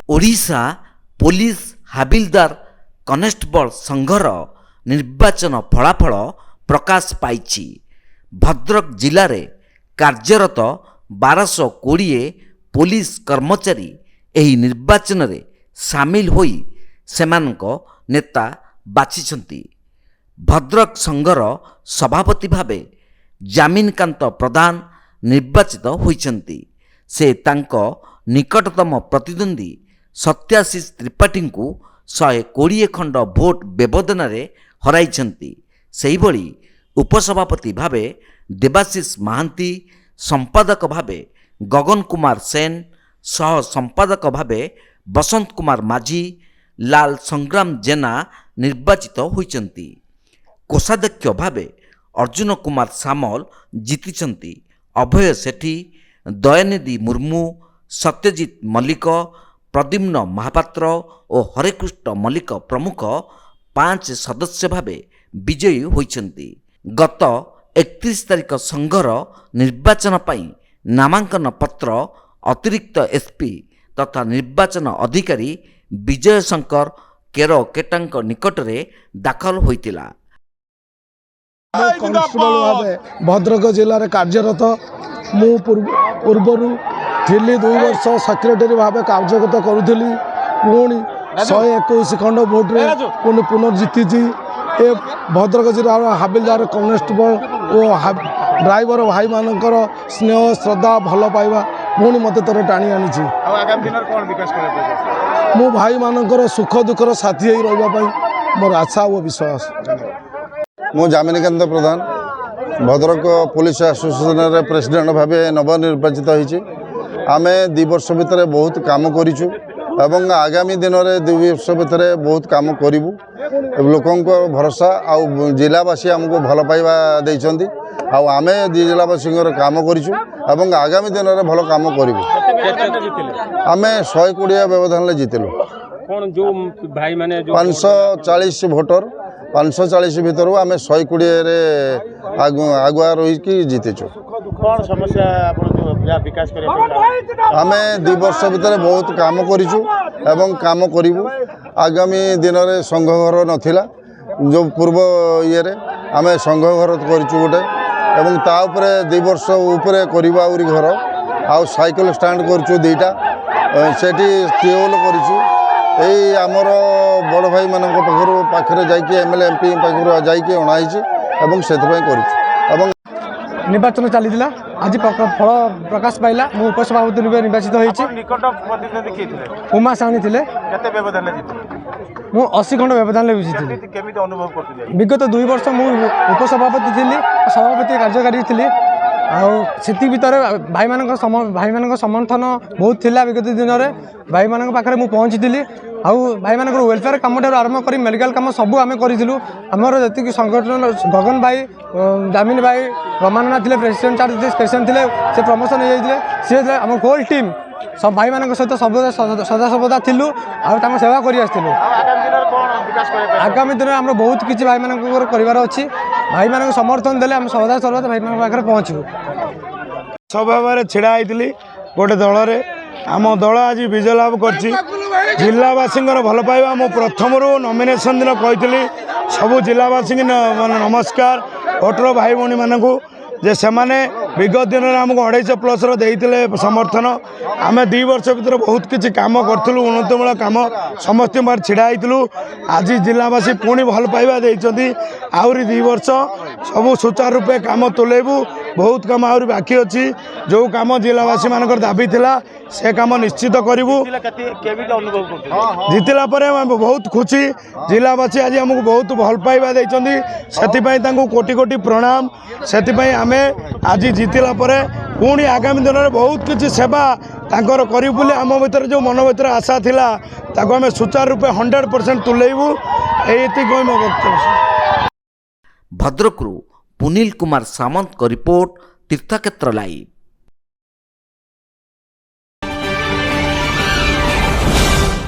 Odisha police ହାବିଲଦାର constable ସଂଘର ନିର୍ବାଚନ ଫଳାଫଳ ପ୍ରକାଶ ପାଇଛି। ଭଦ୍ରକ ଜିଲ୍ଲାରେ କାର୍ଯ୍ୟରତ 1220 ପୋଲିସ କର୍ମଚାରୀ ଏହି ନିର୍ବାଚନରେ ସାମିଲ ହୋଇ ସେମାନଙ୍କ ନେତା ବାଛିଛନ୍ତି। ଭଦ୍ରକ ସଂଘର ସଭାପତି ଭାବେ ଜାମିନକାନ୍ତ ପ୍ରଧାନ ନିର୍ବାଚିତ ହୋଇଛନ୍ତି। ସେ ତାଙ୍କ ନିକଟତମ ପ୍ରତିଦ୍ୱନ୍ଦ୍ୱୀ ସତ୍ୟାଶିଷ ତ୍ରିପାଠୀଙ୍କୁ 120 ଖଣ୍ଡ ଭୋଟ ବ୍ୟବଧାନରେ ହରାଇଛନ୍ତି। ସେହିଭଳି ଉପସଭାପତି ଭାବେ ଦେବାଶିଷ ମହାନ୍ତି, ସମ୍ପାଦକ ଭାବେ ଗଗନ କୁମାର ସେନ, ସହ ସମ୍ପାଦକ ଭାବେ ବସନ୍ତ କୁମାର ମାଝୀ, ଲାଲ ସଂଗ୍ରାମ ଜେନା ନିର୍ବାଚିତ ହୋଇଛନ୍ତି। କୋଷାଧ୍ୟକ୍ଷ ଭାବେ ଅର୍ଜୁନ କୁମାର ସାମଲ ଜିତିଛନ୍ତି। ଅଭୟ ସେଠୀ, ଦୟାନିଧି ମୁର୍ମୁ, ସତ୍ୟଜିତ ମଲ୍ଲିକ, ପ୍ରଦ୍ୟୁମ୍ନ ମହାପାତ୍ର ଓ ହରେକୃଷ୍ଣ ମଲ୍ଲିକ ପ୍ରମୁଖ 5 ସଦସ୍ୟ ଭାବେ ବିଜୟୀ ହୋଇଛନ୍ତି। ଗତ 31 ତାରିଖ ସଂଘର ନିର୍ବାଚନ ପାଇଁ ନାମାଙ୍କନ ପତ୍ର ଅତିରିକ୍ତ ଏସ୍ପି ତଥା ନିର୍ବାଚନ ଅଧିକାରୀ ବିଜୟ ଶଙ୍କର କେରକେଟାଙ୍କ ନିକଟରେ ଦାଖଲ ହୋଇଥିଲା। କନେଷ୍ଟବଳ ଭାବେ ଭଦ୍ରକ ଜିଲ୍ଲାରେ କାର୍ଯ୍ୟରତ। ମୁଁ ପୂର୍ବରୁ ଥିଲି 2 ବର୍ଷ ସେକ୍ରେଟାରୀ ଭାବେ କାର୍ଯ୍ୟରତ କରୁଥିଲି। ପୁଣି 121 ଖଣ୍ଡ ଭୋଟରେ ପୁଣି ପୁନର୍ଜିତିଛି। ଏ ଭଦ୍ରକ ଜିଲ୍ଲାର ହାବିଲଦାର କନେଷ୍ଟବଳ ଓ ଡ୍ରାଇଭର ଭାଇମାନଙ୍କର ସ୍ନେହ ଶ୍ରଦ୍ଧା ଭଲ ପାଇବା ପୁଣି ମୋତେ ଥରେ ଟାଣି ଆଣିଛି। ମୁଁ ଭାଇମାନଙ୍କର ସୁଖ ଦୁଃଖର ସାଥୀ ହୋଇ ରହିବା ପାଇଁ ମୋର ଆଶା ଓ ବିଶ୍ୱାସ। ମୁଁ ଜାମିନକାନ୍ତ ପ୍ରଧାନ ଭଦ୍ରକ ପୋଲିସ ଆସୋସିଏସନର ପ୍ରେସିଡେଣ୍ଟ ଭାବେ ନବନିର୍ବାଚିତ ହୋଇଛି। ଆମେ 2 ବର୍ଷ ଭିତରେ ବହୁତ କାମ କରିଛୁ ଏବଂ ଆଗାମୀ ଦିନରେ 2 ବର୍ଷ ଭିତରେ ବହୁତ କାମ କରିବୁ। ଲୋକଙ୍କ ଭରସା ଆଉ ଜିଲ୍ଲାବାସୀ ଆମକୁ ଭଲ ପାଇବା ଦେଇଛନ୍ତି ଆଉ ଆମେ ଜିଲ୍ଲାବାସୀଙ୍କର କାମ କରିଛୁ ଏବଂ ଆଗାମୀ ଦିନରେ ଭଲ କାମ କରିବୁ। ଆମେ 120 ବ୍ୟବଧାନରେ ଜିତିଲୁ। 540 ଭୋଟର 540 ଭିତରୁ ଆମେ 120ରେ ଆଗୁଆ ରହିକି ଜିତିଛୁ। ଆମେ 2 ବର୍ଷ ଭିତରେ ବହୁତ କାମ କରିଛୁ ଏବଂ କାମ କରିବୁ। ଆଗାମୀ ଦିନରେ ସଂଘ ଘର ନଥିଲା, ଯେଉଁ ପୂର୍ବ ଇଏରେ ଆମେ ସଂଘ ଘର କରିଛୁ ଗୋଟେ ଏବଂ ତା ଉପରେ 2 ବର୍ଷ ଉପରେ କରିବୁ ଆହୁରି ଘର। ଆଉ ସାଇକେଲ ଷ୍ଟାଣ୍ଡ କରିଛୁ 2ଟା, ସେଠି ଟ୍ୟୁବୱେଲ କରିଛୁ। ଏଇ ଆମର ବଡ଼ ଭାଇମାନଙ୍କ ପାଖରେ ଯାଇକି MLA MP ପାଖରୁ ଯାଇକି ଅଣାହେଇଛି ଏବଂ ସେଥିପାଇଁ କରିଛୁ। ଏବଂ ନିର୍ବାଚନ ଚାଲିଥିଲା, ଆଜି ଫଳ ପ୍ରକାଶ ପାଇଲା। ମୁଁ ଉପସଭାପତି ରୂପେ ନିର୍ବାଚିତ ହୋଇଛି। ଉମା ସାଉଣୀ ଥିଲେ। ମୁଁ 80 ଖଣ୍ଡ ବ୍ୟବଧାନରେ ଜିତିଥିଲି। ବିଗତ 2 ବର୍ଷ ମୁଁ ଉପସଭାପତି ଥିଲି, ସଭାପତି କାର୍ଯ୍ୟକାରୀ ଥିଲି। ଆଉ ସେଥି ଭିତରେ ଭାଇମାନଙ୍କ ସମର୍ଥନ ବହୁତ ଥିଲା। ବିଗତ ଦିନରେ ଭାଇମାନଙ୍କ ପାଖରେ ମୁଁ ପହଞ୍ଚିଥିଲି। ଆଉ ଭାଇମାନଙ୍କର ୱେଲଫେୟାର କାମଠାରୁ ଆରମ୍ଭ କରି ମେଡ଼ିକାଲ କାମ ସବୁ ଆମେ କରିଥିଲୁ। ଆମର ଯେତିକି ସଂଗଠନ ଗଗନ ଭାଇ, ଦାମିନୀ ଭାଇ, ରମାନନା ଥିଲେ ପ୍ରେସିଡେଣ୍ଟ ଚାର୍ଜ ପ୍ରେସିଡେଣ୍ଟ ଥିଲେ, ସେ ପ୍ରମୋସନ୍ ହେଇଯାଇଥିଲେ। ସିଏ ଥିଲେ ଆମ ହୋଲ୍ ଟିମ୍ ସବୁ ଭାଇମାନଙ୍କ ସହିତ ସଦାସର୍ବଦା ଥିଲୁ ଆଉ ତାଙ୍କ ସେବା କରି ଆସିଥିଲୁ। ଆଗାମୀ ଦିନରେ ଆମର ବହୁତ କିଛି ଭାଇମାନଙ୍କର କରିବାର ଅଛି। ଭାଇମାନଙ୍କୁ ସମର୍ଥନ ଦେଲେ ଆମେ ସର୍ବଦା ଭାଇମାନଙ୍କ ପାଖରେ ପହଞ୍ଚିବୁ। ସଭାରେ ଛିଡ଼ା ହେଇଥିଲି ଗୋଟେ ଦଳରେ। ଆମ ଦଳ ଆଜି ବିଜୟ ଲାଭ କରିଛି। ଜିଲ୍ଲାବାସୀଙ୍କର ଭଲ ପାଇବା ମୁଁ ପ୍ରଥମରୁ ନମିନେସନ୍ ଦିନ କହିଥିଲି। ସବୁ ଜିଲ୍ଲାବାସୀଙ୍କୁ ନମସ୍କାର। ଭୋଟର ଭାଇ ଭଉଣୀମାନଙ୍କୁ ଯେ ସେମାନେ ବିଗତ ଦିନରେ ଆମକୁ 250+ ଦେଇଥିଲେ ସମର୍ଥନ। ଆମେ 2 ବର୍ଷ ଭିତରେ ବହୁତ କିଛି କାମ କରିଥିଲୁ, ଉନ୍ନତିମୂଳକ କାମ ସମସ୍ତଙ୍କ ପାଖରେ ଛିଡ଼ା ହେଇଥିଲୁ। ଆଜି ଜିଲ୍ଲାବାସୀ ପୁଣି ଭଲ ପାଇବା ଦେଇଛନ୍ତି। ଆହୁରି 2 ବର୍ଷ ସବୁ ସୁଚାରୁ ରୂପେ କାମ ତୁଲେଇବୁ। ବହୁତ କାମ ଆହୁରି ବାକି ଅଛି। ଯେଉଁ କାମ ଜିଲ୍ଲାବାସୀମାନଙ୍କର ଦାବି ଥିଲା ସେ କାମ ନିଶ୍ଚିତ କରିବୁ। ଜିତିଲା ପରେ ଆମେ ବହୁତ ଖୁସି। ଜିଲ୍ଲାବାସୀ ଆଜି ଆମକୁ ବହୁତ ଭଲ ପାଇବା ଦେଇଛନ୍ତି, ସେଥିପାଇଁ ତାଙ୍କୁ କୋଟି କୋଟି ପ୍ରଣାମ। ସେଥିପାଇଁ ଆମେ ଆଜି ଜିତିଲା ପରେ ପୁଣି ଆଗାମୀ ଦିନରେ ବହୁତ କିଛି ସେବା ତାଙ୍କର କରିବୁ ବୋଲି ଆମ ଭିତରେ ଯେଉଁ ମନ ଭିତରେ ଆଶା ଥିଲା ତାକୁ ଆମେ ସୁଚାରୁ ରୂପେ 100% ତୁଲେଇବୁ। ଏତିକି କହି ମୋ ବକ୍ତବ୍ୟ। ଭଦ୍ରକରୁ ପୁନିଲ କୁମାର ସାମନ୍ତଙ୍କ ରିପୋର୍ଟ, ତୀର୍ଥକ୍ଷେତ୍ର ଲାଇଭ୍।